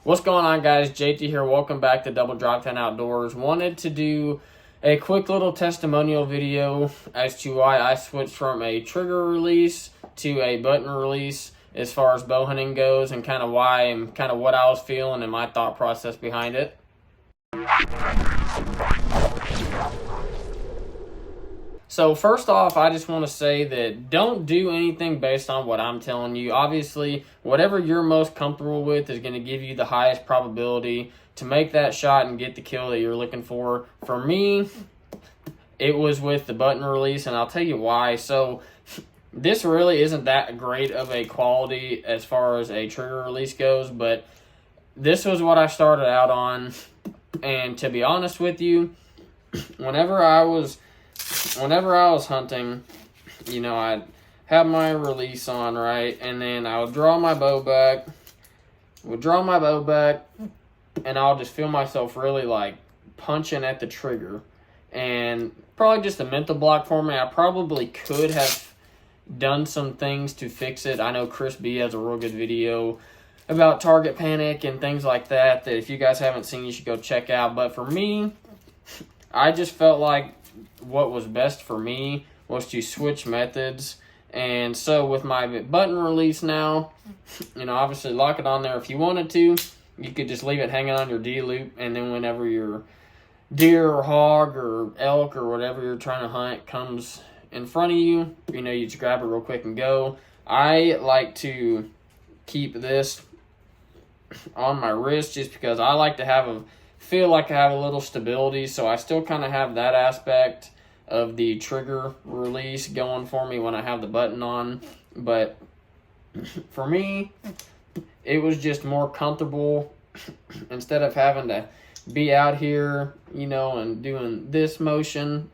What's going on, guys? JT here. Welcome back to Double Drop 10 Outdoors. Wanted to do a quick little testimonial video as to why I switched from a trigger release to a button release as far as bow hunting goes, and kind of why and kind of what I was feeling and my thought process behind it. So first off, I just want to say that don't do anything based on what I'm telling you. Obviously, whatever you're most comfortable with is going to give you the highest probability to make that shot and get the kill that you're looking for. For me, it was with the button release, and I'll tell you why. So this really isn't that great of a quality as far as a trigger release goes, but this was what I started out on. And to be honest with you, whenever I was hunting, you know, I'd have my release on, right? And then I would draw my bow back, and I'll just feel myself really like punching at the trigger. And probably just a mental block for me. I probably could have done some things to fix it. I know Chris B has a real good video about target panic and things like that if you guys haven't seen, you should go check out. But for me, I just felt like what was best for me was to switch methods. And so with my button release now, you know, obviously lock it on there if you wanted to. You could just leave it hanging on your D-loop, and then whenever your deer or hog or elk or whatever you're trying to hunt comes in front of you, you know, you just grab it real quick and go. I like to keep this on my wrist just because I like to feel like I have a little stability, so I still kind of have that aspect of the trigger release going for me when I have the button on. But for me, it was just more comfortable instead of having to be out here, you know, and doing this motion.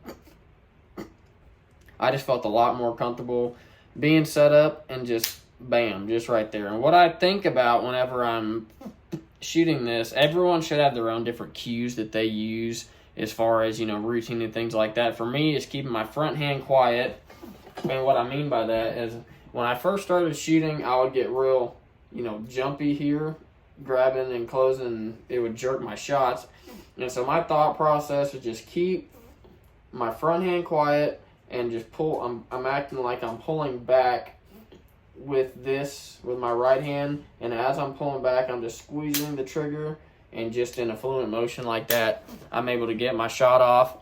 I just felt a lot more comfortable being set up and just bam, just right there. And what I think about whenever I'm shooting this, everyone should have their own different cues that they use as far as, you know, routine and things like that. For me, it's keeping my front hand quiet. And what I mean by that is when I first started shooting, I would get real, you know, jumpy here, grabbing and closing. It would jerk my shots. And so my thought process was just keep my front hand quiet and just pull. I'm acting like I'm pulling back with my right hand, and as I'm pulling back, I'm just squeezing the trigger, and just in a fluent motion like that, I'm able to get my shot off.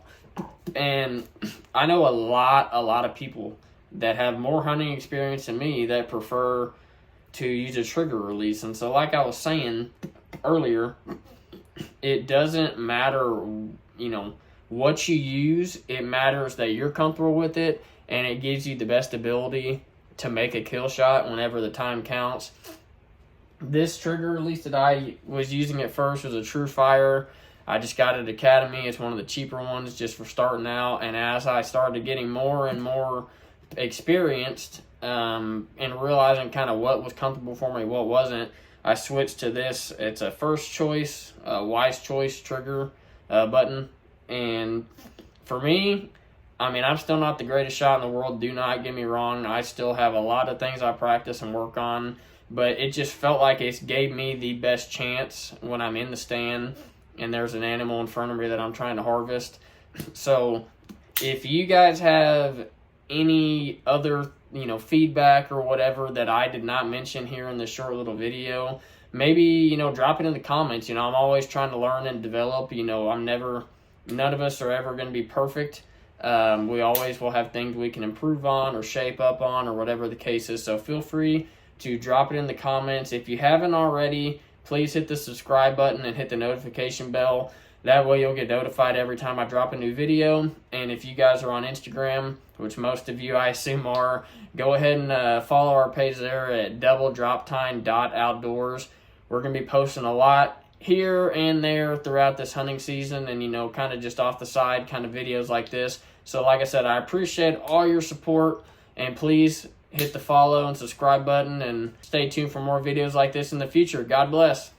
And I know a lot of people that have more hunting experience than me that prefer to use a trigger release. And so like I was saying earlier, it doesn't matter, you know, what you use. It matters that you're comfortable with it, and it gives you the best ability to make a kill shot whenever the time counts. This trigger release that I was using at first was a True Fire. I just got it at Academy. It's one of the cheaper ones just for starting out. And as I started getting more and more experienced and realizing kind of what was comfortable for me, what wasn't, I switched to this. It's a first choice, wise choice trigger button. And for me, I mean, I'm still not the greatest shot in the world. Do not get me wrong. I still have a lot of things I practice and work on. But it just felt like it gave me the best chance when I'm in the stand and there's an animal in front of me that I'm trying to harvest. So if you guys have any other, you know, feedback or whatever that I did not mention here in this short little video, maybe, you know, drop it in the comments. You know, I'm always trying to learn and develop. You know, none of us are ever going to be perfect. We always will have things we can improve on or shape up on or whatever the case is. So feel free to drop it in the comments. If you haven't already, please hit the subscribe button and hit the notification bell. That way you'll get notified every time I drop a new video. And if you guys are on Instagram, which most of you I assume are, go ahead and follow our page there at doubledroptime.outdoors. We're going to be posting a lot here and there throughout this hunting season, and, you know, kind of just off the side kind of videos like this. So like I said, I appreciate all your support, and please hit the follow and subscribe button and stay tuned for more videos like this in the future. God bless.